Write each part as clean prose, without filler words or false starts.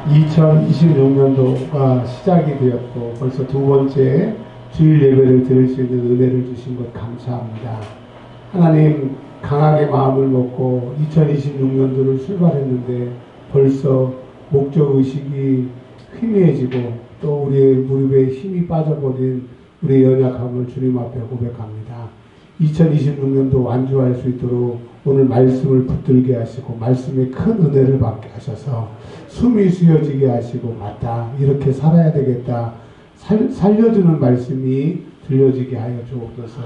2026년도가 시작이 되었고 벌써 두 번째 주일 예배를 드릴 수 있는 은혜를 주신 것 감사합니다. 하나님, 강하게 마음을 먹고 2026년도를 출발했는데 벌써 목적의식이 희미해지고 또 우리의 무릎에 힘이 빠져버린 우리의 연약함을 주님 앞에 고백합니다. 2026년도 완주할 수 있도록 오늘 말씀을 붙들게 하시고 말씀에 큰 은혜를 받게 하셔서 숨이 쉬어지게 하시고 맞다, 이렇게 살아야 되겠다, 살려주는 말씀이 들려지게 하여 주옵소서.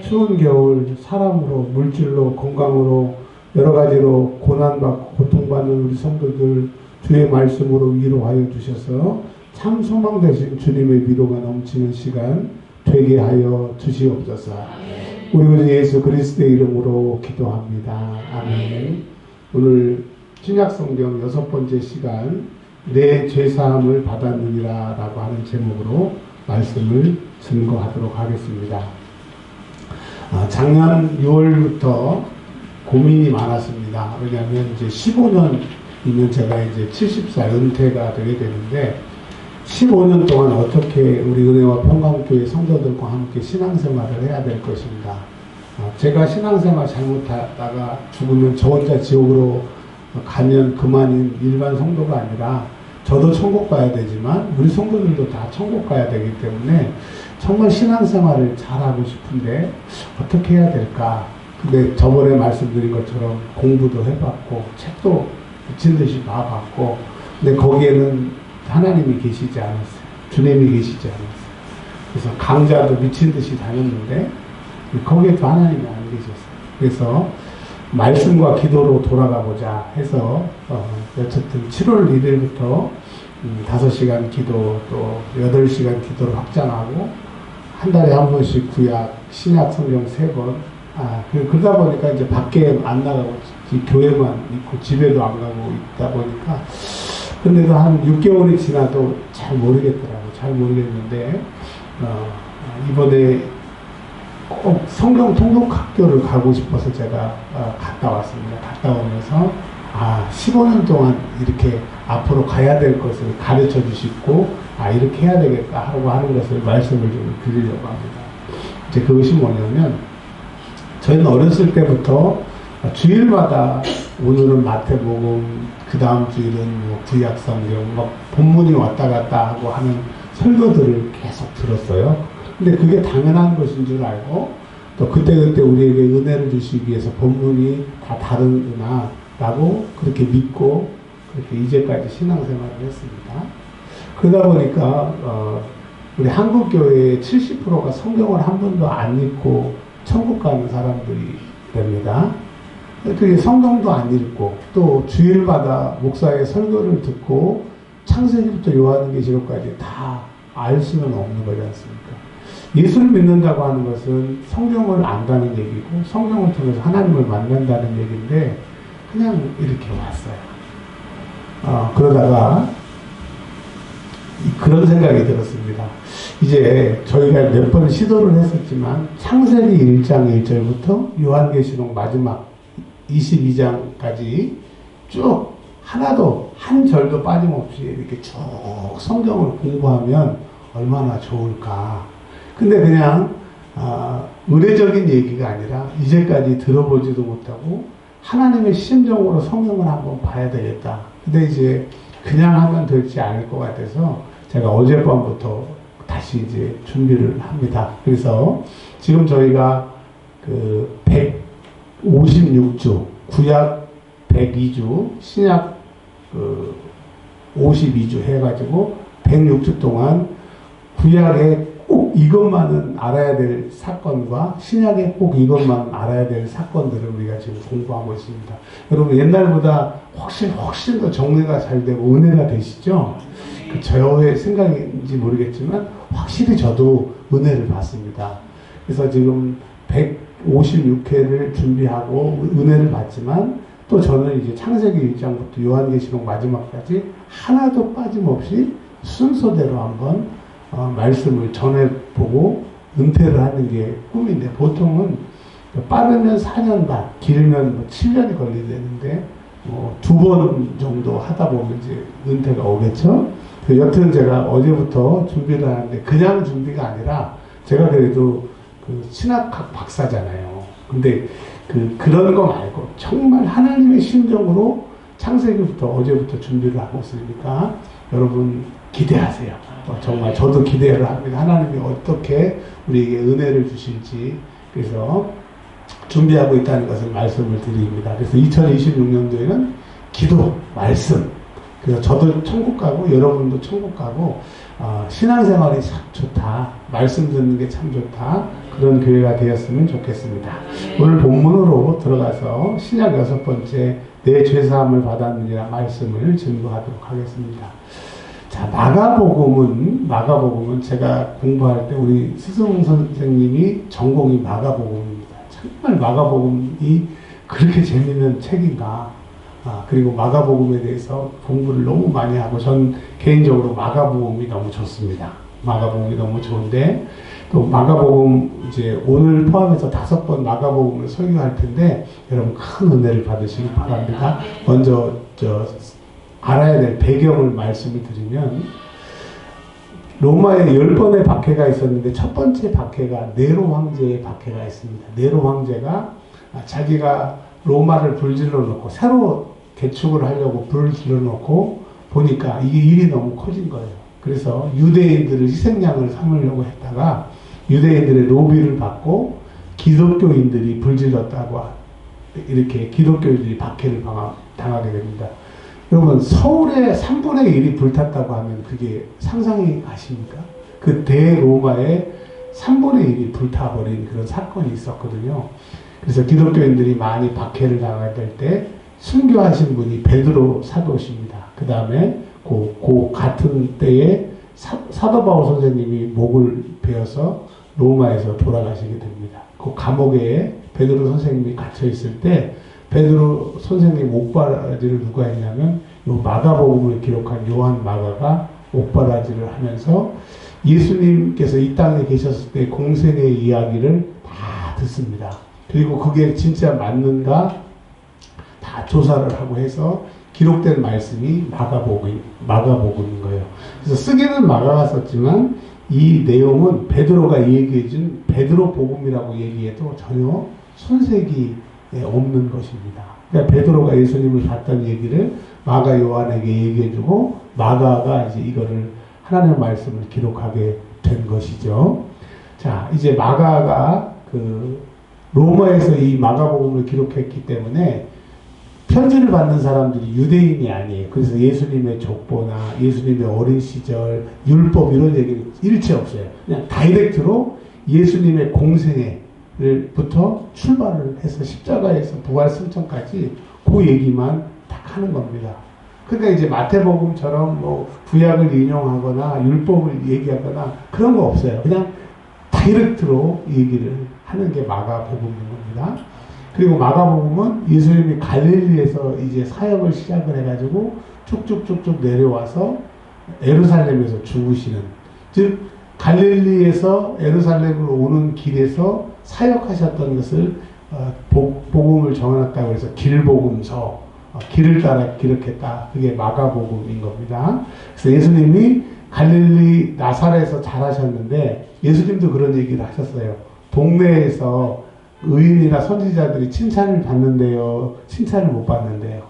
추운 겨울 사람으로, 물질로, 건강으로 여러 가지로 고난받고 고통받는 우리 성도들 주의 말씀으로 위로하여 주셔서 참 소망 되신 주님의 위로가 넘치는 시간 되게 하여 주시옵소서. 우리 구 예수 그리스도의 이름으로 기도합니다. 아멘. 오늘 신약성경 6번째 시간, 내 죄사함을 받았느니라 라고 하는 제목으로 말씀을 증거하도록 하겠습니다. 작년 6월부터 고민이 많았습니다. 왜냐하면 이제 15년이면 제가 이제 70살 은퇴가 되게 되는데 15년 동안 어떻게 우리 은혜와 평강교회 성도들과 함께 신앙생활을 해야 될 것인가. 제가 신앙생활 잘못하다가 죽으면 저 혼자 지옥으로 가면 그만인 일반 성도가 아니라 저도 천국 가야 되지만 우리 성도들도 다 천국 가야 되기 때문에 정말 신앙생활을 잘하고 싶은데 어떻게 해야 될까. 근데 저번에 말씀드린 것처럼 공부도 해봤고 책도 미친듯이 봐봤고, 근데 거기에는 하나님이 계시지 않았어요. 주님이 계시지 않았어요. 그래서 강좌도 미친듯이 다녔는데 거기에도 하나님이 안 계셨어요. 그래서 말씀과 기도로 돌아가보자 해서 어쨌든 7월 1일부터 5시간 기도, 또 8시간 기도를 확장하고 한 달에 한 번씩 구약, 신약 성경 3번. 그러다 보니까 이제 밖에 안 나가고 교회만 있고 집에도 안 가고 있다 보니까, 근데도 한 6개월이 지나도 잘 모르겠더라고요. 잘 모르겠는데 이번에 꼭 성경 통독학교를 가고 싶어서 제가 갔다 왔습니다. 갔다 오면서 15년 동안 이렇게 앞으로 가야 될 것을 가르쳐 주시고 이렇게 해야 되겠다 하고 하는 것을 말씀을 좀 드리려고 합니다. 이제 그것이 뭐냐면, 저희는 어렸을 때부터 주일마다 오늘은 마태복음, 그 다음 주일은 뭐 구약성경, 막 본문이 왔다 갔다 하고 하는 설교들을 계속 들었어요. 근데 그게 당연한 것인 줄 알고, 또 그때그때 우리에게 은혜를 주시기 위해서 본문이 다 다르구나 라고 그렇게 믿고 그렇게 이제까지 신앙생활을 했습니다. 그러다 보니까 우리 한국교회의 70%가 성경을 한 번도 안 읽고 천국 가는 사람들이 됩니다. 그 성경도 안 읽고 또 주일마다 목사의 설교를 듣고 창세기부터 요한계시록까지 다 알 수는 없는 거지 않습니까? 예수를 믿는다고 하는 것은 성경을 안다는 얘기고 성경을 통해서 하나님을 만난다는 얘기인데 그냥 이렇게 왔어요. 그러다가 그런 생각이 들었습니다. 이제 저희가 몇 번 시도를 했었지만 창세기 1장 1절부터 요한계시록 마지막 22장까지 쭉 하나도 한 절도 빠짐없이 이렇게 쭉 성경을 공부하면 얼마나 좋을까. 근데 그냥 의례적인 얘기가 아니라 이제까지 들어보지도 못하고 하나님의 심정으로 성경을 한번 봐야 되겠다. 근데 이제 그냥 하면 될지 않을 것 같아서 제가 어젯밤부터 다시 이제 준비를 합니다. 그래서 지금 저희가 그 156주, 구약 102주, 신약 52주 해가지고 106주 동안 구약에 꼭 이것만은 알아야 될 사건과 신약에 꼭 이것만 알아야 될 사건들을 우리가 지금 공부하고 있습니다. 여러분, 옛날보다 훨씬 더 정리가 잘 되고 은혜가 되시죠? 그 저의 생각인지 모르겠지만 확실히 저도 은혜를 받습니다. 그래서 지금 156회를 준비하고 은혜를 받지만 또 저는 이제 창세기 1장부터 요한계시록 마지막까지 하나도 빠짐없이 순서대로 한번 말씀을 전해보고 은퇴를 하는 게 꿈인데, 보통은 빠르면 4년 반, 길면 7년이 걸리는데 두 번 정도 하다 보면 이제 은퇴가 오겠죠. 여튼 제가 어제부터 준비를 하는데 그냥 준비가 아니라 제가 그래도 그 신학학 박사잖아요. 근데 그런 거 말고 정말 하나님의 심정으로 창세기부터 어제부터 준비를 하고 있으니까 여러분 기대하세요. 정말 저도 기대를 합니다. 하나님이 어떻게 우리에게 은혜를 주실지. 그래서 준비하고 있다는 것을 말씀을 드립니다. 그래서 2026년도에는 기도, 말씀. 그래서 저도 천국 가고 여러분도 천국 가고 신앙생활이 참 좋다. 말씀 듣는 게 참 좋다. 그런 교회가 되었으면 좋겠습니다. 오늘 본문으로 들어가서 신약 6번째 내 죄사함을 받았느니라 말씀을 증거하도록 하겠습니다. 자, 마가복음은 제가 공부할 때 우리 스승 선생님이 전공이 마가복음입니다. 정말 마가복음이 그렇게 재밌는 책인가. 그리고 마가복음에 대해서 공부를 너무 많이 하고 전 개인적으로 마가복음이 너무 좋습니다. 마가복음이 너무 좋은데 또 마가복음 이제 오늘 포함해서 5번 마가복음을 설교할 텐데 여러분 큰 은혜를 받으시기 바랍니다. 먼저 알아야 될 배경을 말씀을 드리면 로마에 10번의 박해가 있었는데 첫 번째 박해가 네로 황제의 박해가 있습니다. 네로 황제가 자기가 로마를 불질러 놓고 새로 개축을 하려고 불을 질러 놓고 보니까 이게 일이 너무 커진 거예요. 그래서 유대인들을 희생양을 삼으려고 했다가 유대인들의 로비를 받고 기독교인들이 불질렀다고 이렇게 기독교인들이 박해를 당하게 됩니다. 여러분 서울의 3분의 1이 불탔다고 하면 그게 상상이 가십니까? 그 대로마의 3분의 1이 불타버린 그런 사건이 있었거든요. 그래서 기독교인들이 많이 박해를 당할 때 순교하신 분이 베드로 사도십니다. 그 다음에 그 같은 때에 사도 바울 선생님이 목을 베어서 로마에서 돌아가시게 됩니다. 그 감옥에 베드로 선생님이 갇혀 있을 때 베드로 선생님 옥바라지를 누가 했냐면 요 마가복음을 기록한 요한 마가가 옥바라지를 하면서 예수님께서 이 땅에 계셨을 때 공생의 이야기를 다 듣습니다. 그리고 그게 진짜 맞는가 다 조사를 하고 해서 기록된 말씀이 마가복음인 거예요. 그래서 쓰기는 마가가 썼지만 이 내용은 베드로가 얘기해준 베드로 복음이라고 얘기해도 전혀 손색이 없는 것입니다. 그러니까 베드로가 예수님을 봤던 얘기를 마가 요한에게 얘기해주고 마가가 이제 이거를 하나님의 말씀을 기록하게 된 것이죠. 자, 이제 마가가 로마에서 이 마가복음을 기록했기 때문에 편지를 받는 사람들이 유대인이 아니에요. 그래서 예수님의 족보나 예수님의 어린 시절, 율법 이런 얘기는 일체 없어요. 그냥 다이렉트로 예수님의 공생애부터 출발을 해서 십자가에서 부활 승천까지 그 얘기만 딱 하는 겁니다. 그러니까 이제 마태복음처럼 뭐 구약을 인용하거나 율법을 얘기하거나 그런 거 없어요. 그냥 다이렉트로 얘기를 하는 게 마가복음인 겁니다. 그리고 마가복음은 예수님이 갈릴리에서 이제 사역을 시작을 해가지고 쭉쭉쭉쭉 내려와서 예루살렘에서 죽으시는, 즉 갈릴리에서 예루살렘으로 오는 길에서 사역하셨던 것을 복음을 정해놨다고 해서 길복음서, 길을 따라 기록했다. 그게 마가복음인 겁니다. 그래서 예수님이 갈릴리 나사렛에서 자라셨는데 예수님도 그런 얘기를 하셨어요. 동네에서 의인이나 선지자들이 칭찬을 받는데요, 칭찬을 못 받는데요,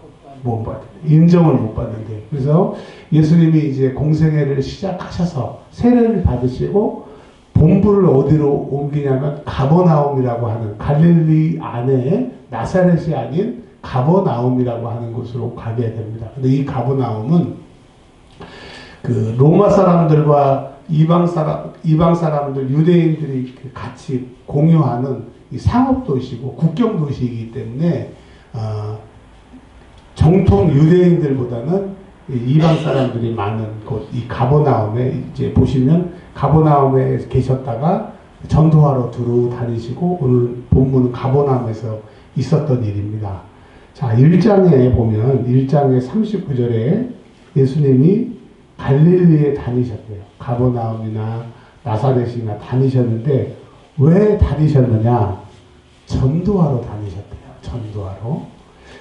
인정을 못 받는데요. 그래서 예수님이 이제 공생애를 시작하셔서 세례를 받으시고 본부를 어디로 옮기냐면 가버나움이라고 하는 갈릴리 안에 나사렛이 아닌 가버나움이라고 하는 곳으로 가게 됩니다. 근데 이 가버나움은 그 로마 사람들과 이방 사람들, 유대인들이 같이 공유하는 이 상업도시고 국경도시이기 때문에 정통 유대인들보다는 이방 사람들이 많은 곳, 이 가버나움에 이제 보시면 가버나움에 계셨다가 전도하러 두루 다니시고 오늘 본문은 가버나움에서 있었던 일입니다. 자, 1장에 보면 1장의 39절에 예수님이 갈릴리에 다니셨대요. 가버나움이나 나사렛이나 다니셨는데 왜 다니셨느냐? 전도하러 다니셨대요. 전도하러.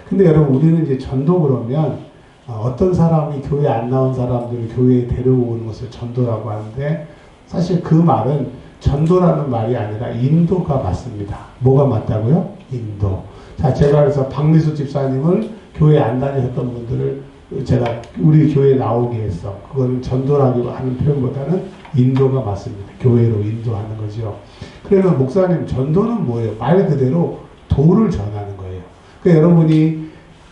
근데 여러분, 우리는 이제 전도 그러면 어떤 사람이 교회 안 나온 사람들을 교회에 데려오는 것을 전도라고 하는데, 사실 그 말은 전도라는 말이 아니라 인도가 맞습니다. 뭐가 맞다고요? 인도. 자, 제가 그래서 박미수 집사님을 교회 안 다니셨던 분들을 제가 우리 교회에 나오게 했어. 그거는 전도라고 하는 표현보다는 인도가 맞습니다. 교회로 인도하는 거죠. 그러면 목사님, 전도는 뭐예요? 말 그대로 도를 전하는 거예요. 그러니까 여러분이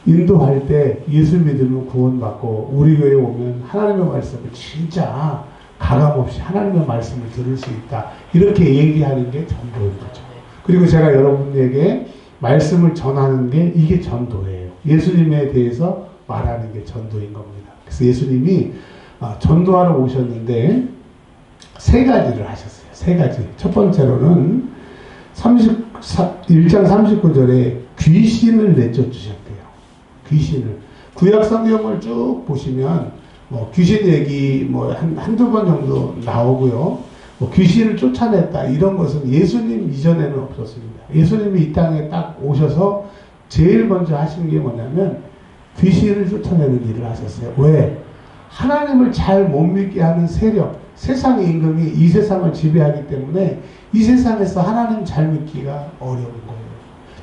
인도할 때 예수 믿으면 구원받고 우리 교회에 오면 하나님의 말씀을 진짜 가감없이 하나님의 말씀을 들을 수 있다. 이렇게 얘기하는 게 전도인 거죠. 그리고 제가 여러분에게 말씀을 전하는 게 이게 전도예요. 예수님에 대해서 말하는 게 전도인 겁니다. 그래서 예수님이 전도하러 오셨는데 세 가지를 하셨어요. 세 가지. 첫 번째로는 1장 39절에 귀신을 내쫓으셨대요. 귀신을. 구약 성경을 쭉 보시면 귀신 얘기 한두 번 정도 나오고요. 귀신을 쫓아냈다 이런 것은 예수님 이전에는 없었습니다. 예수님이 이 땅에 딱 오셔서 제일 먼저 하신 게 뭐냐면 귀신을 쫓아내는 일을 하셨어요. 왜? 하나님을 잘 못 믿게 하는 세력, 세상의 임금이 이 세상을 지배하기 때문에 이 세상에서 하나님 잘 믿기가 어려운 거예요.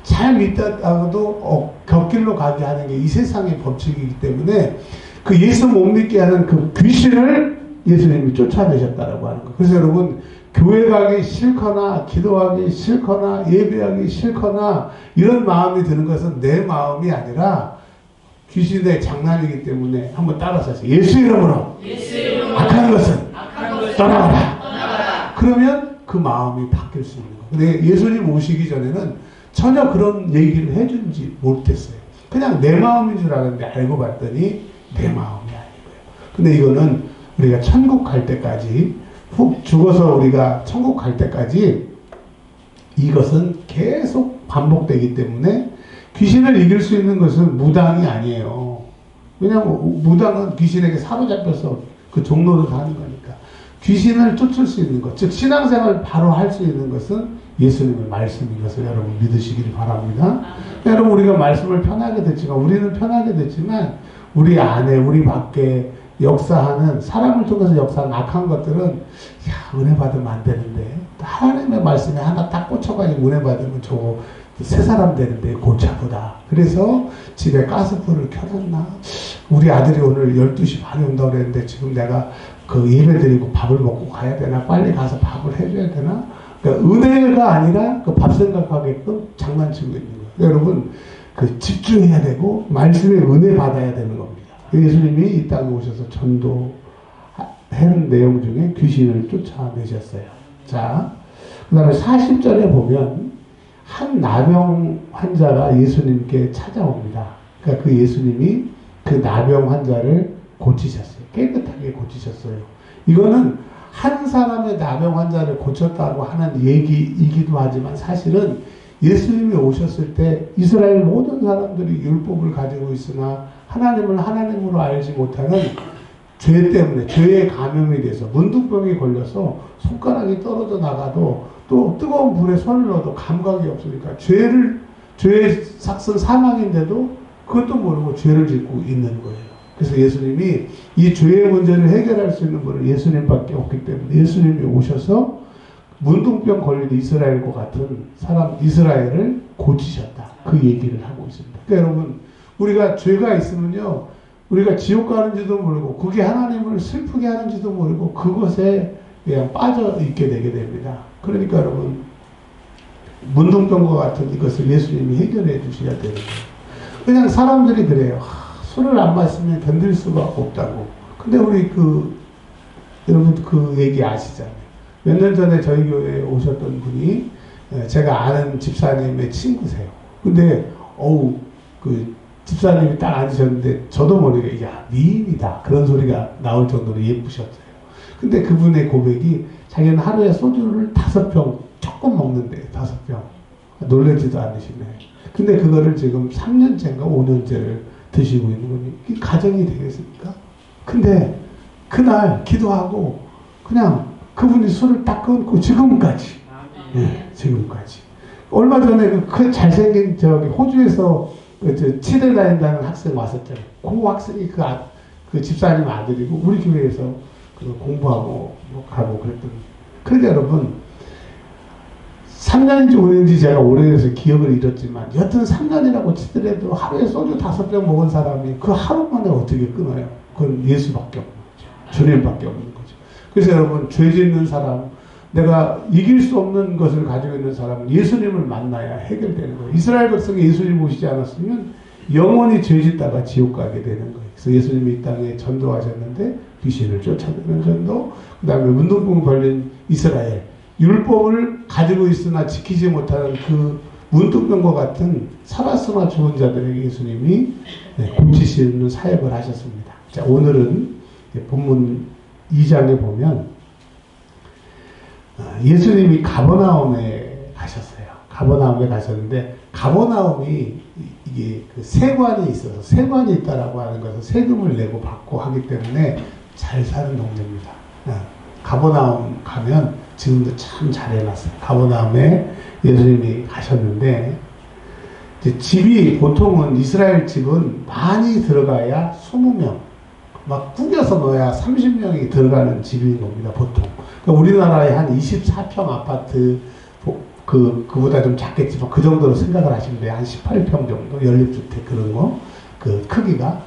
잘 믿다가도 곁길로 가게 하는 게 이 세상의 법칙이기 때문에 그 예수 못 믿게 하는 그 귀신을 예수님이 쫓아내셨다라고 하는 거예요. 그래서 여러분, 교회 가기 싫거나 기도하기 싫거나 예배하기 싫거나 이런 마음이 드는 것은 내 마음이 아니라 귀신의 장난이기 때문에 한번 따라서 하세요. 예수 이름으로 악한 것은 떠나가라. 그러면 그 마음이 바뀔 수 있는 거예요. 근데 예수님 오시기 전에는 전혀 그런 얘기를 해준지 못했어요. 그냥 내 마음인 줄 알았는데 알고 봤더니 내 마음이 아니고요. 근데 이거는 우리가 천국 갈 때까지, 훅 죽어서 우리가 천국 갈 때까지 이것은 계속 반복되기 때문에 귀신을 이길 수 있는 것은 무당이 아니에요. 왜냐하면 무당은 귀신에게 사로잡혀서 그 종로를 가는 거니까. 귀신을 쫓을 수 있는 것, 즉 신앙생활을 바로 할 수 있는 것은 예수님의 말씀인 것을 여러분 믿으시길 바랍니다. 여러분, 우리가 말씀을 편하게 듣지만, 우리는 편하게 듣지만 우리 안에, 우리 밖에 역사하는, 사람을 통해서 역사하는 악한 것들은 은혜 받으면 안 되는데, 하나님의 말씀에 하나 딱 꽂혀가지고 은혜 받으면 저거 새 사람 되는데 골차보다. 그래서 집에 가스불을 켜놨나? 우리 아들이 오늘 12시 반에 온다고 그랬는데 지금 내가 그 예배 드리고 밥을 먹고 가야 되나? 빨리 가서 밥을 해줘야 되나? 그러니까 은혜가 아니라 그 밥 생각하게끔 장난치고 있는 거예요. 여러분, 그 집중해야 되고 말씀에 은혜 받아야 되는 겁니다. 예수님이 이 땅에 오셔서 전도하는 내용 중에 귀신을 쫓아내셨어요. 자, 그 다음에 40절에 보면 한 나병 환자가 예수님께 찾아옵니다. 그러니까 그 예수님이 그 나병 환자를 고치셨어요. 깨끗하게 고치셨어요. 이거는 한 사람의 나병 환자를 고쳤다고 하는 얘기이기도 하지만 사실은 예수님이 오셨을 때 이스라엘 모든 사람들이 율법을 가지고 있으나 하나님을 하나님으로 알지 못하는 죄 때문에, 죄의 감염이 돼서 문둥병이 걸려서 손가락이 떨어져 나가도 또 뜨거운 불에 손을 넣어도 감각이 없으니까 죄의 삭은 사망인데도 그것도 모르고 죄를 짓고 있는 거예요. 그래서 예수님이 이 죄의 문제를 해결할 수 있는 분은 예수님밖에 없기 때문에 예수님이 오셔서 문둥병 걸린 이스라엘과 같은 사람 이스라엘을 고치셨다. 그 얘기를 하고 있습니다. 그러니까 여러분, 우리가 죄가 있으면요, 우리가 지옥 가는지도 모르고 그게 하나님을 슬프게 하는지도 모르고 그것에 그냥 빠져 있게 되게 됩니다. 그러니까 여러분, 문둥병과 같은 이것을 예수님이 해결해 주셔야 되는 거예요. 그냥 사람들이 그래요. 술을 안 마시면 견딜 수가 없다고. 근데 우리 여러분 그 얘기 아시잖아요. 몇 년 전에 저희 교회에 오셨던 분이 제가 아는 집사님의 친구세요. 근데 그 집사님이 딱 앉으셨는데 저도 모르게 야 미인이다 그런 소리가 나올 정도로 예쁘셨어요. 근데 그분의 고백이 자기는 하루에 소주를 5병 조금 먹는데 5병 놀라지도 않으시네. 근데 그거를 지금 3년째인가 5년째를 드시고 있는 거니 이게 가정이 되겠습니까? 근데 그날 기도하고 그냥 그분이 술을 딱 끊고 지금까지. 예, 지금까지. 얼마 전에 그 잘생긴 호주에서 치대 다닌다는 학생 왔었잖아요. 그 학생이 그 집사님 아들이고 우리 교회에서 공부하고 가고 그랬더니. 그러니까 여러분 3년인지 5년인지 제가 오래돼서 기억을 잃었지만 여튼 3년이라고 치더라도 하루에 소주 5병 먹은 사람이 그 하루 만에 어떻게 끊어요? 그건 예수밖에 없는 거죠. 주님밖에 없는 거죠. 그래서 여러분 죄 짓는 사람, 내가 이길 수 없는 것을 가지고 있는 사람은 예수님을 만나야 해결되는 거예요. 이스라엘 백성이 예수님 모시지 않았으면 영원히 죄 짓다가 지옥 가게 되는 거예요. 그래서 예수님이 이 땅에 전도하셨는데 귀신을 쫓아내는 전도, 그 다음에 문둥병 걸린 이스라엘, 율법을 가지고 있으나 지키지 못하는 그 문둥병과 같은 살았으나 죽은 자들에게 예수님이 고치시는 사역을 하셨습니다. 자, 오늘은 본문 2장에 보면 예수님이 가버나움에 가셨어요. 가버나움에 가셨는데 가버나움이 이게 그 세관이 있어서 세관이 있다라고 하는 것은 세금을 내고 받고 하기 때문에 잘 사는 동네입니다. 가버나움 가면 지금도 참 잘 해놨어요. 가버나움에 예수님이 가셨는데 이제 집이 보통은 이스라엘 집은 많이 들어가야 20명 막 꾸겨서 넣어야 30명이 들어가는 집인 겁니다. 보통. 그러니까 우리나라의 한 24평 아파트 그보다 좀 작겠지만 그 정도로 생각을 하시면 돼요. 한 18평 정도 연립주택 그런 거 그 크기가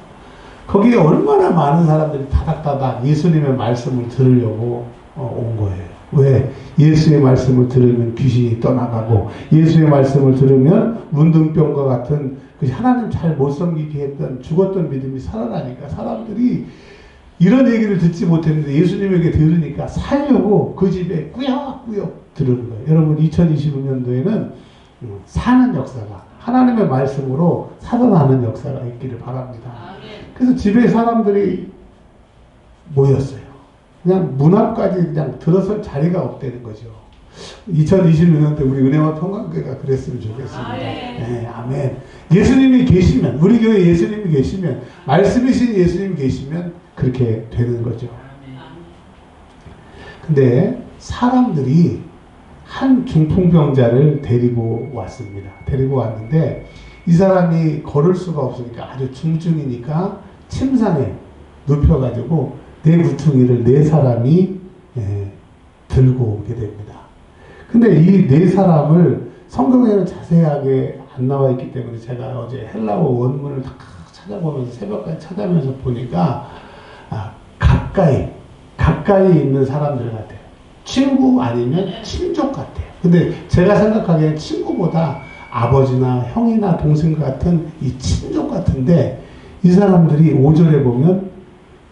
거기에 얼마나 많은 사람들이 다닥다닥 예수님의 말씀을 들으려고 온 거예요. 왜? 예수의 말씀을 들으면 귀신이 떠나가고 예수의 말씀을 들으면 문둥병과 같은 그 하나님 잘 못 섬기게 했던 죽었던 믿음이 살아나니까 사람들이 이런 얘기를 듣지 못했는데 예수님에게 들으니까 살려고 그 집에 꾸역꾸역 들으는 거예요. 여러분 2025년도에는 사는 역사가 하나님의 말씀으로 살아나는 역사가 있기를 바랍니다. 그래서 집에 사람들이 모였어요. 그냥 문 앞까지 그냥 들어설 자리가 없다는 거죠. 2026년 때 우리 은혜와 평강교회가 그랬으면 좋겠습니다. 네, 아멘. 예수님이 계시면, 우리 교회에 예수님이 계시면, 말씀이신 예수님이 계시면 그렇게 되는 거죠. 근데 사람들이 한 중풍병자를 데리고 왔습니다. 데리고 왔는데 이 사람이 걸을 수가 없으니까 아주 중증이니까 침상에 눕혀가지고 네 구퉁이를 네 사람이 들고 오게 됩니다. 근데 이 네 사람을 성경에는 자세하게 안 나와 있기 때문에 제가 어제 헬라어 원문을 다 찾아보면서 새벽까지 찾아보면서 보니까 가까이 있는 사람들 같아요. 친구 아니면 친족 같아요. 근데 제가 생각하기엔 친구보다 아버지나 형이나 동생 같은 이 친족 같은데 이 사람들이 5절에 보면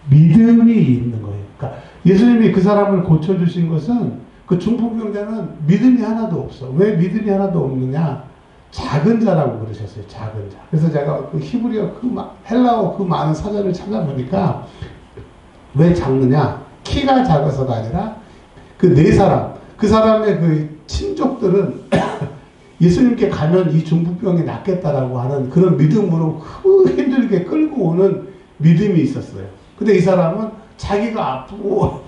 믿음이 있는 거예요. 그러니까 예수님이 그 사람을 고쳐주신 것은 그 중풍병자는 믿음이 하나도 없어. 왜 믿음이 하나도 없느냐? 작은 자라고 그러셨어요. 작은 자. 그래서 제가 그 히브리어 헬라어 그 많은 사전을 찾아보니까 왜 작느냐? 키가 작아서가 아니라 그 네 사람, 그 사람의 그 친족들은 예수님께 가면 이 중풍병이 낫겠다라고 하는 그런 믿음으로 힘들게 끌고 오는 믿음이 있었어요. 근데 이 사람은 자기가 아프고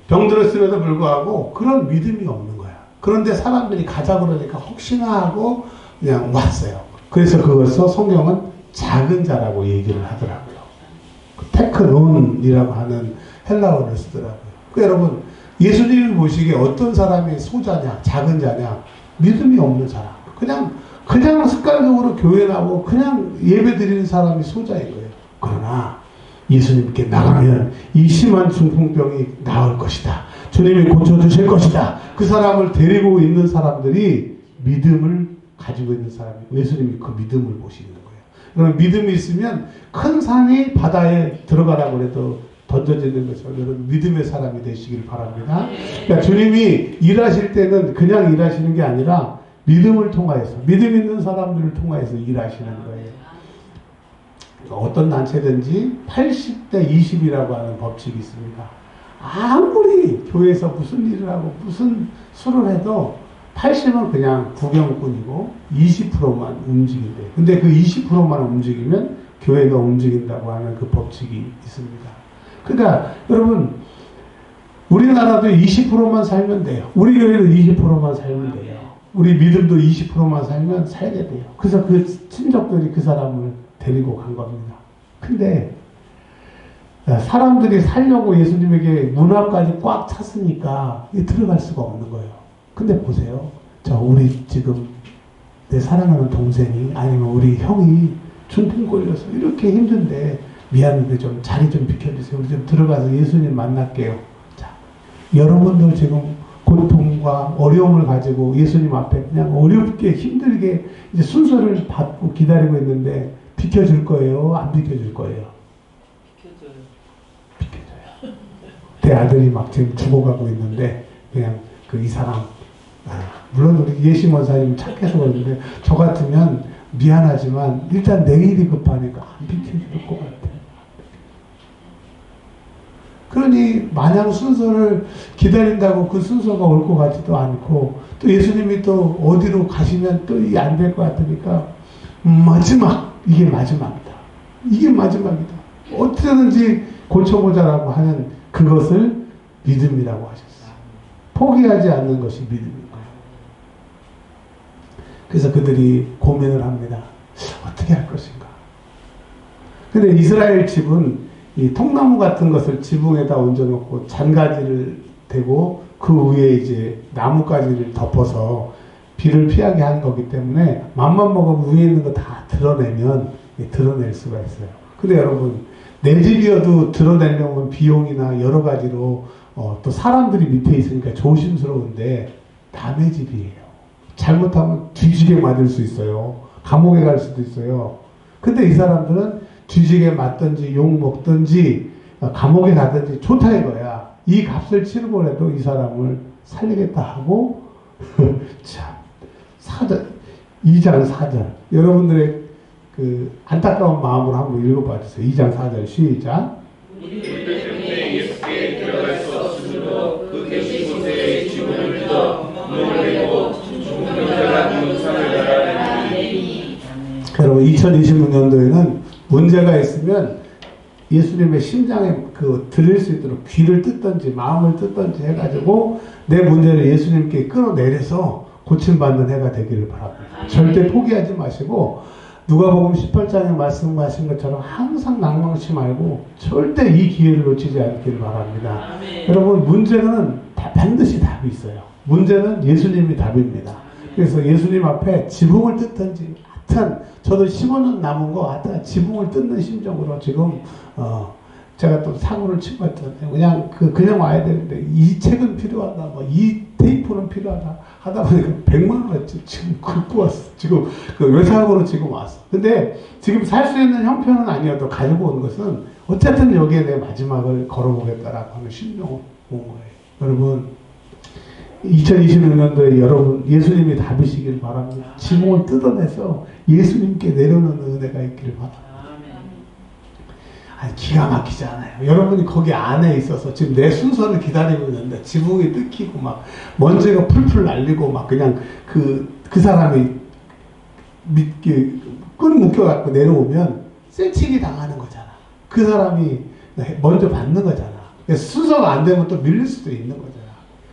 병들었음에도 불구하고 그런 믿음이 없는 거야. 그런데 사람들이 가자 그러니까 혹시나 하고 그냥 왔어요. 그래서 그것을 성경은 작은 자라고 얘기를 하더라고요. 테크논이라고 하는 헬라어를 쓰더라고요. 여러분 예수님을 보시기에 어떤 사람이 소자냐 작은 자냐 믿음이 없는 사람 그냥 습관적으로 교회 나오고 그냥 예배 드리는 사람이 소자인 거예요. 그러나 예수님께 나가면 이 심한 중풍병이 나을 것이다. 주님이 고쳐주실 것이다. 그 사람을 데리고 있는 사람들이 믿음을 가지고 있는 사람이고 예수님이 그 믿음을 보시는 거예요. 그러면 믿음이 있으면 큰 산이 바다에 들어가라고 해도 던져지는 것처럼 여러분 믿음의 사람이 되시길 바랍니다. 그러니까 주님이 일하실 때는 그냥 일하시는 게 아니라 믿음을 통하여서 믿음 있는 사람들을 통하여서 일하시는 거예요. 어떤 단체든지 80대 20이라고 하는 법칙이 있습니다. 아무리 교회에서 무슨 일을 하고 무슨 수를 해도 80은 그냥 구경꾼이고 20%만 움직인대요. 근데 그 20%만 움직이면 교회가 움직인다고 하는 그 법칙이 있습니다. 그러니까 여러분 우리나라도 20%만 살면 돼요. 우리 교회도 20%만 살면 돼요. 우리 믿음도 20%만 살면 살게 돼요. 그래서 그 친족들이 그 사람을 데리고 간 겁니다. 근데 사람들이 살려고 예수님에게 문 앞까지 꽉 찼으니까 들어갈 수가 없는 거예요. 근데 보세요. 우리 지금 내 사랑하는 동생이 아니면 우리 형이 중풍 걸려서 이렇게 힘든데 미안한데 좀 자리 좀 비켜주세요. 우리 좀 들어가서 예수님 만날게요. 자, 여러분들 지금 고통과 어려움을 가지고 예수님 앞에 그냥 어렵게 힘들게 이제 순서를 받고 기다리고 있는데 비켜줄 거예요? 안 비켜줄 거예요? 비켜줘요. 내 아들이 막 지금 죽어가고 있는데 그냥 이 사람 물론 우리 예시 원사님 착해서 그러는데 저 같으면 미안하지만 일단 내일이 급하니까 안 비켜줄 것 같아요. 그러니 마냥 순서를 기다린다고 그 순서가 올 것 같지도 않고 또 예수님이 또 어디로 가시면 또 이게 안 될 것 같으니까 이게 마지막이다. 이게 마지막이다. 어떻게든지 고쳐보자라고 하는 그것을 믿음이라고 하셨어요. 포기하지 않는 것이 믿음인 거예요. 그래서 그들이 고민을 합니다. 어떻게 할 것인가. 근데 이스라엘 집은 이 통나무 같은 것을 지붕에다 얹어놓고 잔가지를 대고 그 위에 이제 나뭇가지를 덮어서 비를 피하게 한 거기 때문에 맘만 먹으면 위에 있는 거 다 드러내면 드러낼 수가 있어요. 근데 여러분 내 집이어도 드러내려면 비용이나 여러 가지로 또 사람들이 밑에 있으니까 조심스러운데 남의 집이에요. 잘못하면 뒤지게 맞을 수 있어요. 감옥에 갈 수도 있어요. 근데 이 사람들은 뒤지게 맞든지 욕 먹든지 감옥에 가든지 좋다 이거야. 이 값을 치르고라도 이 사람을 살리겠다 하고 참 2장 4절 여러분들의 그 안타까운 마음으로 한번 읽어봐 주세요. 2장 4절 시작. 우리 때문에 예수께 들어갈 수 없으므로 그 계신 곳에 지붕을 뜯어 문을 내고 중풍병자가 눈상을 달아내니. 여러분 2026년도에는 문제가 있으면 예수님의 심장에 들릴 수 있도록 귀를 뜯든지 마음을 뜯든지 해가지고 내 문제를 예수님께 끌어내려서 고침받는 해가 되기를 바랍니다. 절대 포기하지 마시고 누가복음 18장에 말씀하신 것처럼 항상 낭망치 말고 절대 이 기회를 놓치지 않기를 바랍니다. 여러분 문제는 반드시 답이 있어요. 문제는 예수님이 답입니다. 그래서 예수님 앞에 지붕을 뜯든지 하여튼 저도 15년 남은 거 하여튼 지붕을 뜯는 심정으로 지금 제가 또 사고를 치고 왔던데 그냥 와야 되는데 이 책은 필요하다 이 테이프는 필요하다 하다 보니까 100만 원 지금 긁고 왔어. 지금 외상으로 지금 왔어. 근데 지금 살 수 있는 형편은 아니어도 가지고 온 것은 어쨌든 여기에 내 마지막을 걸어보겠다라고 하는 심정으로 온 거예요. 여러분 2026년도에 여러분 예수님이 답이시길 바랍니다. 지붕을 뜯어내서 예수님께 내려놓는 은혜가 있기를 바랍니다. 기가 막히지 않아요. 여러분이 거기 안에 있어서 지금 내 순서를 기다리고 있는데 지붕이 뜯기고 막 먼지가 풀풀 날리고 막 그냥 그 사람이 끈 묶여갖고 내려오면 쇠치기 당하는 거잖아. 그 사람이 먼저 받는 거잖아. 순서가 안 되면 또 밀릴 수도 있는 거잖아.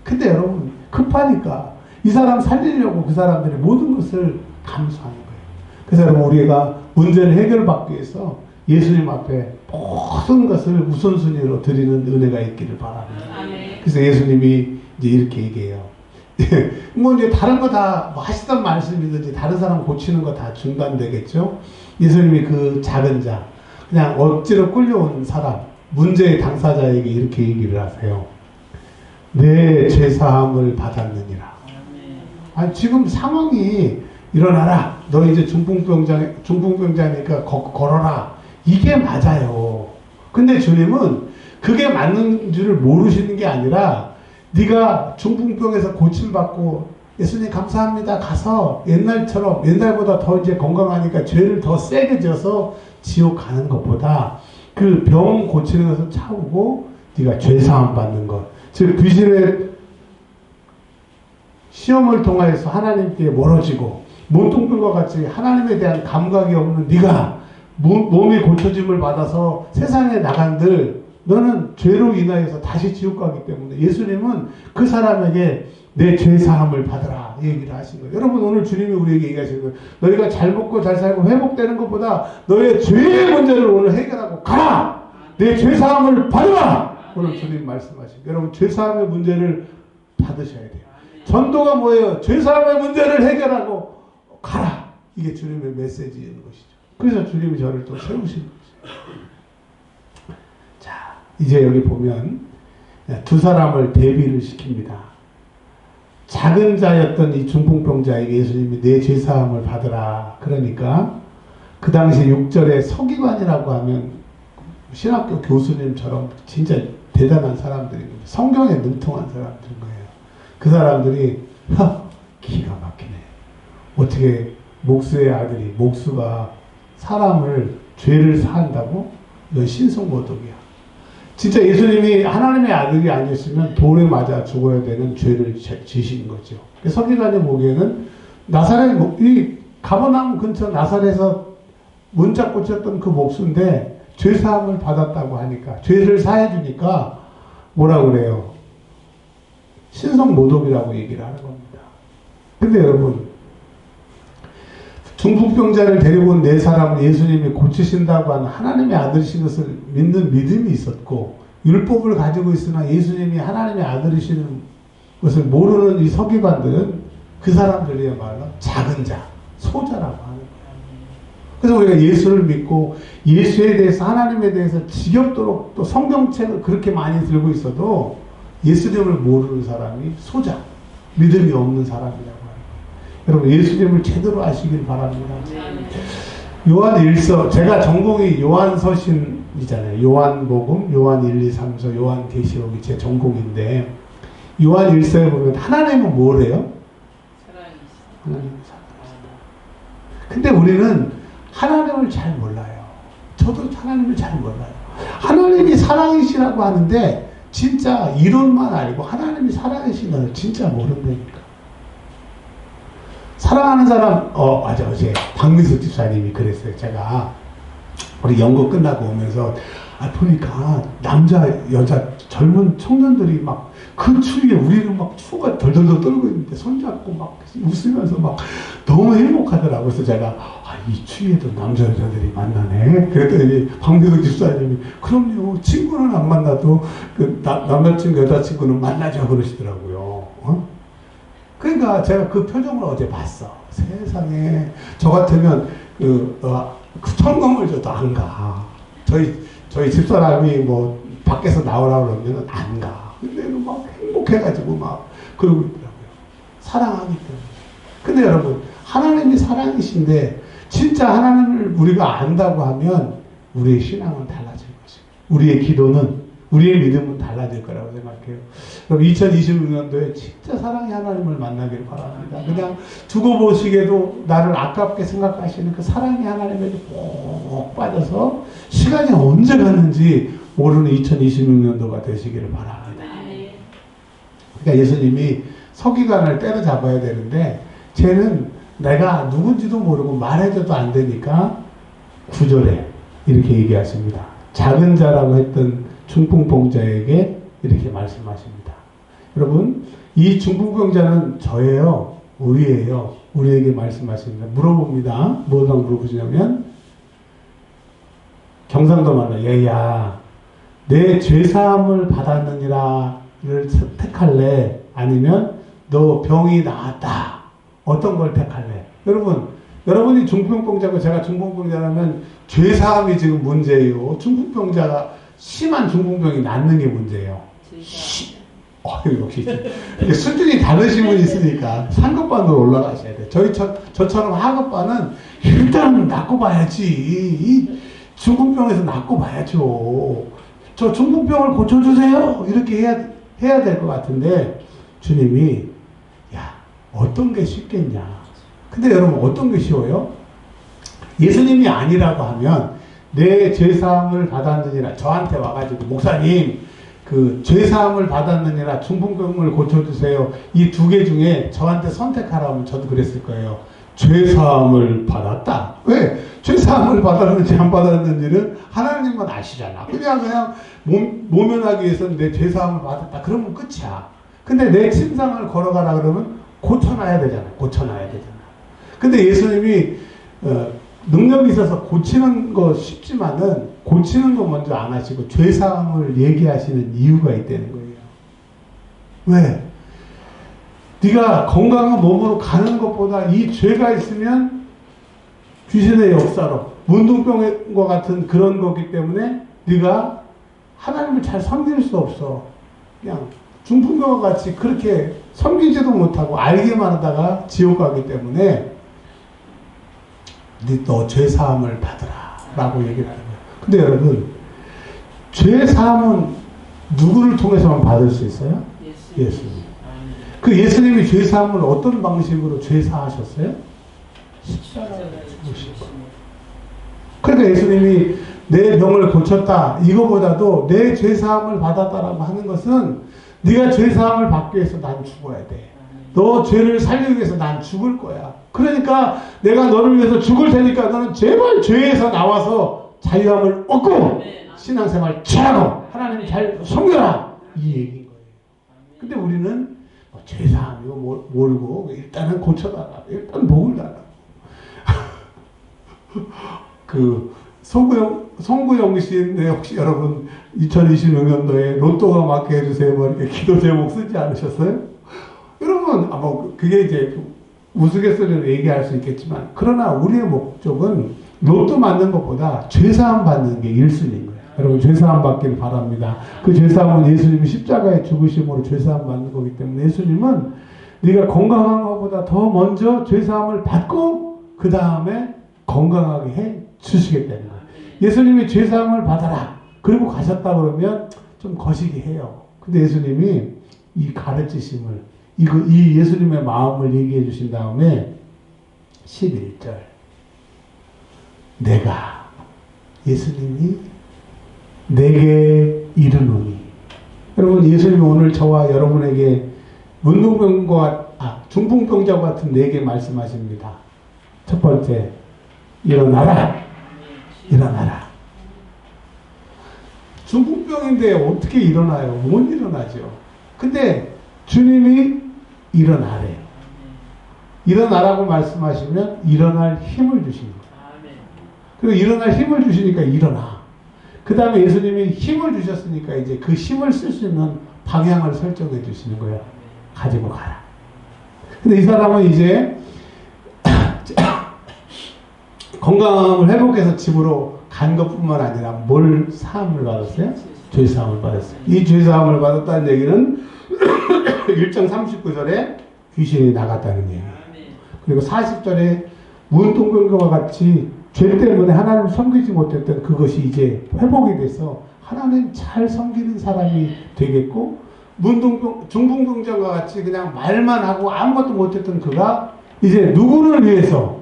근데 여러분 급하니까 이 사람 살리려고 그 사람들이 모든 것을 감수하는 거예요. 그래서 여러분 우리가 문제를 해결받기 위해서 예수님 앞에 모든 것을 우선순위로 드리는 은혜가 있기를 바랍니다. 그래서 예수님이 이제 이렇게 얘기해요. 뭐 이제 다른 거 다 하시던 말씀이든지 다른 사람 고치는 거 다 중단되겠죠. 예수님이 그 작은 자, 그냥 억지로 끌려온 사람, 문제의 당사자에게 이렇게 얘기를 하세요. 내 죄사함을 받았느니라. 지금 상황이 일어나라. 너 이제 중풍병자니까 걸어라. 이게 맞아요. 근데 주님은 그게 맞는 줄을 모르시는 게 아니라 네가 중풍병에서 고침받고 예수님 감사합니다. 가서 옛날보다 더 이제 건강하니까 죄를 더 세게 져서 지옥 가는 것보다 그 병 고치는 것을 참고 네가 죄사함 받는 것. 즉 귀신의 시험을 통하여서 하나님께 멀어지고 문둥병과 같이 하나님에 대한 감각이 없는 네가 몸이 고쳐짐을 받아서 세상에 나간들 너는 죄로 인하여서 다시 지옥 가기 때문에 예수님은 그 사람에게 내 죄 사함을 받으라 얘기를 하신 거예요. 여러분 오늘 주님이 우리에게 얘기하시는 거예요. 너희가 잘 먹고 잘 살고 회복되는 것보다 너의 죄의 문제를 오늘 해결하고 가라. 내 죄 사함을 받으라. 오늘 주님 말씀하신 거예요. 여러분 죄 사함의 문제를 받으셔야 돼요. 전도가 뭐예요? 죄 사함의 문제를 해결하고 가라. 이게 주님의 메시지인 것이죠. 그래서 주님이 저를 또 세우신 거죠. 자, 이제 여기 보면 두 사람을 대비를 시킵니다. 작은 자였던 이 중풍병자에게 예수님이 내 죄사함을 받으라. 그러니까 그 당시 6절에 서기관이라고 하면 신학교 교수님처럼 진짜 대단한 사람들입니다. 성경에 능통한 사람들인 거예요. 그 사람들이 기가 막히네. 어떻게 목수의 아들이 목수가 사람을 죄를 사한다고? 이건 신성모독이야. 진짜 예수님이 하나님의 아들이 아니었으면 돌에 맞아 죽어야 되는 죄를 지신 거죠. 서기관이 보기에는 나사렛, 이 가버나움 근처 나사렛에서 문자 꽂혔던 그 목수인데 죄사함을 받았다고 하니까, 죄를 사해주니까 뭐라고 그래요? 신성모독이라고 얘기를 하는 겁니다. 근데 여러분, 중풍병자를 데리고 온 네 사람을 예수님이 고치신다고 하는 하나님의 아들이신 것을 믿는 믿음이 있었고, 율법을 가지고 있으나 예수님이 하나님의 아들이시는 것을 모르는 이 서기관들은 그 사람들이야말로 작은 자, 소자라고 하는 거예요. 그래서 우리가 예수를 믿고 예수에 대해서, 하나님에 대해서 지겹도록 또 성경책을 그렇게 많이 들고 있어도 예수님을 모르는 사람이 소자, 믿음이 없는 사람이라고. 여러분 예수님을 제대로 아시길 바랍니다. 요한 1서, 제가 전공이 요한서신이잖아요. 요한복음, 요한 1, 2, 3서, 요한계시록이 제 전공인데, 요한 1서에 보면 하나님은 뭐래요? 하나님은 사랑이시다. 근데 우리는 하나님을 잘 몰라요. 저도 하나님을 잘 몰라요. 하나님이 사랑이시라고 하는데 진짜 이론만 알고 하나님이 사랑이신 것을 진짜 모른다니까. 사랑하는 사람, 맞아, 어제 박민수 집사님이 그랬어요. 제가 우리 연극 끝나고 오면서 보니까 남자, 여자, 젊은 청년들이 막 그 추위에 우리는 막 추가 덜덜덜 떨고 있는데 손잡고 막 웃으면서 막 너무 행복하더라고요. 그래서 제가 이 추위에도 남자, 여자들이 만나네. 그랬더니 박민수 집사님이 그럼요. 친구는 안 만나도 그 남자친구, 여자친구는 만나죠. 그러시더라고요. 그러니까 제가 그 표정을 어제 봤어. 세상에 저 같으면 그 천금을 줘도 안 가. 저희 집사람이 뭐 밖에서 나오라고 그러면 안 가. 근데 막 행복해가지고 막 그러고 있더라고요. 사랑하기 때문에. 근데 여러분 하나님이 사랑이신데 진짜 하나님을 우리가 안다고 하면 우리의 신앙은 달라질 것이고 우리의 기도는, 우리의 믿음은 달라질 거라고 생각해요. 그럼 2026년도에 진짜 사랑의 하나님을 만나길 바랍니다. 그냥 두고 보시게도 나를 아깝게 생각하시는 그 사랑의 하나님에게 꼭 빠져서 시간이 언제 가는지 모르는 2026년도가 되시기를 바랍니다. 그러니까 예수님이 서기관을 때려잡아야 되는데 쟤는 내가 누군지도 모르고 말해줘도 안 되니까 9절에 이렇게 얘기하십니다. 작은 자라고 했던 중풍병자에게 이렇게 말씀하십니다. 여러분, 이 중풍병자는 저예요? 우리예요? 우리에게 말씀하십니다. 물어봅니다. 뭐라고 물어보시냐면, 경상도 말로, 얘야, 내 죄사함을 받았느니라를 택할래? 아니면 너 병이 나았다. 어떤 걸 택할래? 여러분이 중풍병자고 제가 중풍병자라면 죄사함이 지금 문제예요. 중풍병자가 심한 중풍병이 낫는 게 문제예요. 역시 수준이 다르신 분이 있으니까 상급반으로 올라가셔야 돼. 저처럼 하급반은 일단 낫고 봐야지. 이 중풍병에서 낫고 봐야죠. 저 중풍병을 고쳐주세요. 이렇게 해야 될 것 같은데 주님이 야 어떤 게 쉽겠냐. 근데 여러분 어떤 게 쉬워요? 예수님이 아니라고 하면 내 죄사함을 받았느니라 저한테 와가지고 목사님 그 죄사함을 받았느니라 중풍병을 고쳐주세요. 이 두 개 중에 저한테 선택하라면 저도 그랬을 거예요. 죄사함을 받았다. 왜? 죄사함을 받았는지 안 받았는지는 하나님만 아시잖아. 그냥 모면하기 위해서는 내 죄사함을 받았다. 그러면 끝이야. 근데 내 침상을 걸어가라 그러면 고쳐놔야 되잖아. 근데 예수님이 능력이 있어서 고치는 거 쉽지만은 고치는 거 먼저 안 하시고 죄사함을 얘기하시는 이유가 있다는 거예요. 왜? 네가 건강한 몸으로 가는 것보다 이 죄가 있으면 귀신의 역사로 문둥병과 같은 그런 거기 때문에 네가 하나님을 잘 섬길 수 없어. 그냥 중풍병과 같이 그렇게 섬기지도 못하고 알기만 하다가 지옥 가기 때문에 너 죄사함을 받으라 라고 얘기를 하는 거예요. 근데 여러분, 죄사함은 누구를 통해서만 받을 수 있어요? 예수님. 그 예수님이 죄사함을 어떤 방식으로 죄사하셨어요? 십자가에 죽으시고. 그러니까 예수님이 내 병을 고쳤다 이거보다도 내 죄사함을 받았다라고 하는 것은 네가 죄사함을 받기 위해서 난 죽어야 돼. 너 죄를 살리기 위해서 난 죽을 거야. 그러니까 내가 너를 위해서 죽을 테니까 너는 제발 죄에서 나와서 자유함을 얻고 신앙생활 잘하고 하나님 잘 섬겨라. 이 얘기인 거예요. 근데 우리는 죄사함 이거 모르고 일단은 고쳐달라. 일단 목을 달라. 그 송구영 씨인데 혹시 여러분 2026년도에 로또가 맞게 해주세요. 뭐 이렇게 기도 제목 쓰지 않으셨어요? 여러분 그게 이제 우스갯소리로 얘기할 수 있겠지만 그러나 우리의 목적은 로또 맞는 것보다 죄사함 받는 게 1순위인 거예요. 여러분 죄사함 받기를 바랍니다. 그 죄사함은 예수님이 십자가에 죽으심으로 죄사함 받는 거기 때문에 예수님은 네가 건강한 것보다 더 먼저 죄사함을 받고 그 다음에 건강하게 해 주시겠다는 거예요. 예수님이 죄사함을 받아라 그리고 가셨다 그러면 좀 거시기 해요. 근데 예수님이 이 가르치심을 이 예수님의 마음을 얘기해 주신 다음에 11절 내가 예수님이 내게 이르노니 여러분 예수님이 오늘 저와 여러분에게 중풍병자와 같은 내게 말씀하십니다. 첫 번째 일어나라. 중풍병인데 어떻게 일어나요? 못 일어나죠. 근데 주님이 일어나래요. 일어나라고 말씀하시면 일어날 힘을 주시는 거예요. 그리고 일어날 힘을 주시니까 일어나. 그 다음에 예수님이 힘을 주셨으니까 이제 그 힘을 쓸 수 있는 방향을 설정해 주시는 거예요. 가지고 가라. 근데 이 사람은 이제 건강을 회복해서 집으로 간 것뿐만 아니라 뭘 사함을 받았어요? 죄사함을 받았어요. 이 죄사함을 받았다는 얘기는 1장 39절에 귀신이 나갔다는 얘기예요. 그리고 40절에 문둥병과 같이 죄 때문에 하나님을 섬기지 못했던 그것이 이제 회복이 돼서 하나님 잘 섬기는 사람이 되겠고 중풍병자와 같이 그냥 말만 하고 아무것도 못했던 그가 이제 누구를 위해서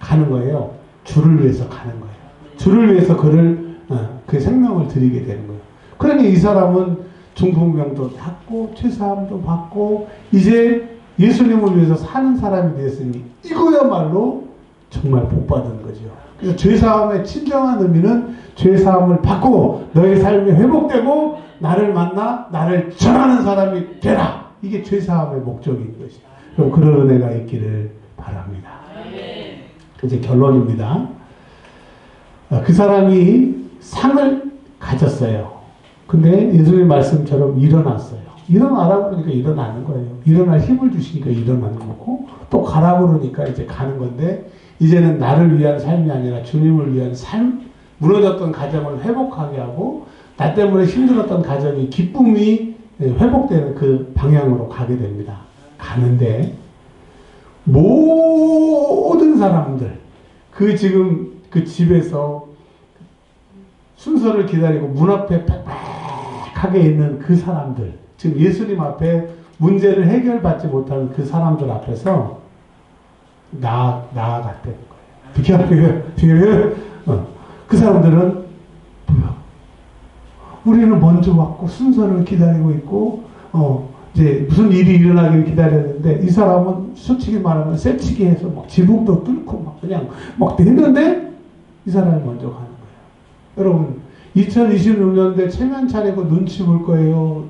가는 거예요? 주를 위해서 가는 거예요. 주를 위해서 그 생명을 드리게 되는 거예요. 그러니 이 사람은 중풍병도 받고 죄사함도 받고 이제 예수님을 위해서 사는 사람이 되었으니 이거야말로 정말 복받은 거죠. 그래서 죄사함의 진정한 의미는 죄사함을 받고 너의 삶이 회복되고 나를 만나 나를 전하는 사람이 되라. 이게 죄사함의 목적인 것이죠. 그럼 그런 은혜가 있기를 바랍니다. 이제 결론입니다. 그 사람이 상을 가졌어요. 근데 예수님 말씀처럼 일어났어요. 일어나라고 그러니까 일어나는 거예요. 일어날 힘을 주시니까 일어나는 거고 또 가라고 그러니까 이제 가는 건데 이제는 나를 위한 삶이 아니라 주님을 위한 삶, 무너졌던 가정을 회복하게 하고 나 때문에 힘들었던 가정이 기쁨이 회복되는 그 방향으로 가게 됩니다. 가는데 모든 사람들 지금 그 집에서 순서를 기다리고 문 앞에 빽빽하게 있는 그 사람들 지금 예수님 앞에 문제를 해결받지 못하는 그 사람들 앞에서 나아갔다는 거예요. 비켜. 그 사람들은 뭐야? 우리는 먼저 왔고 순서를 기다리고 있고 이제 무슨 일이 일어나기를 기다렸는데 이 사람은 솔직히 말하면 쎄치기 해서 막 지붕도 뚫고 막 그냥 막 됐는데 이 사람이 먼저 가는 거예요. 여러분 2026년도에 체면 차리고 눈치 볼 거예요.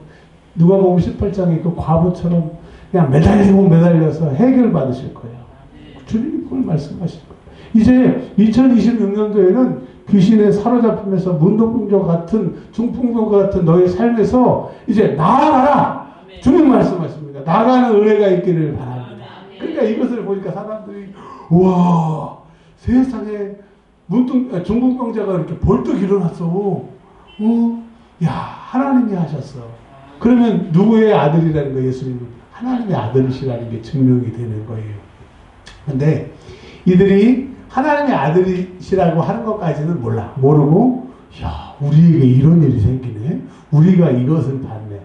누가복음 18장에 그 과부처럼 그냥 매달려서 해결받으실 거예요. 주님이 그걸 말씀하실 거예요. 이제 2026년도에는 귀신에 사로잡히면서 문둥병과 같은 중풍병과 같은 너의 삶에서 이제 나아가라. 주님 말씀하십니다. 나가는 은혜가 있기를 바랍니다. 그러니까 이것을 보니까 사람들이 우와 세상에 중풍병자가 이렇게 벌떡 일어났어. 야 하나님이 하셨어. 그러면 누구의 아들이라는 거예요? 예수님은 하나님의 아들이시라는 게 증명이 되는 거예요. 근데 이들이 하나님의 아들이시라고 하는 것까지는 모르고 야 우리에게 이런 일이 생기네. 우리가 이것을 받네.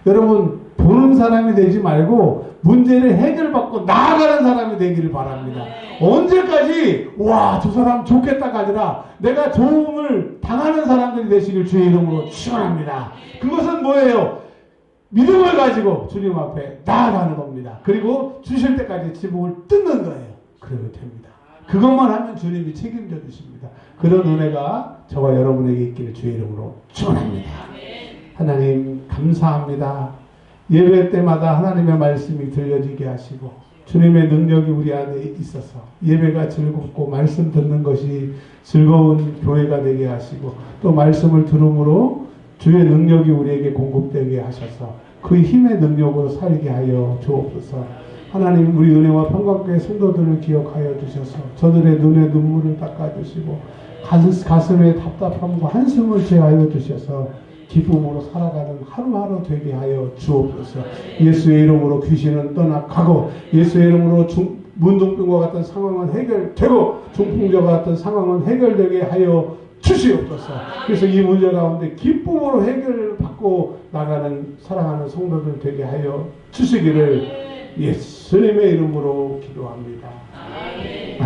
여러분 보는 사람이 되지 말고 문제를 해결받고 나아가는 사람이 되기를 바랍니다. 언제까지 와 저 사람 좋겠다가 아니라 내가 도움을 당하는 사람들이 되시길 주의 이름으로 축원합니다. 그것은 뭐예요? 믿음을 가지고 주님 앞에 나아가는 겁니다. 그리고 주실 때까지 지붕을 뜯는 거예요. 그러면 됩니다. 그것만 하면 주님이 책임져 주십니다. 그런 은혜가 저와 여러분에게 있기를 주의 이름으로 축원합니다. 하나님 감사합니다. 예배 때마다 하나님의 말씀이 들려지게 하시고 주님의 능력이 우리 안에 있어서 예배가 즐겁고 말씀 듣는 것이 즐거운 교회가 되게 하시고 또 말씀을 들음으로 주의 능력이 우리에게 공급되게 하셔서 그 힘의 능력으로 살게 하여 주옵소서. 하나님 우리 은혜와 평강교회 성도들을 기억하여 주셔서 저들의 눈에 눈물을 닦아주시고 가슴에 답답함과 한숨을 제하여 주셔서 기쁨으로 살아가는 하루하루 되게 하여 주옵소서. 예수의 이름으로 귀신은 떠나가고 예수의 이름으로 문둥병과 같은 상황은 해결되고 중풍자와 같은 상황은 해결되게 하여 주시옵소서. 그래서 이 문제 가운데 기쁨으로 해결받고 나가는 사랑하는 성도들 되게 하여 주시기를 예수님의 이름으로 기도합니다. 아멘.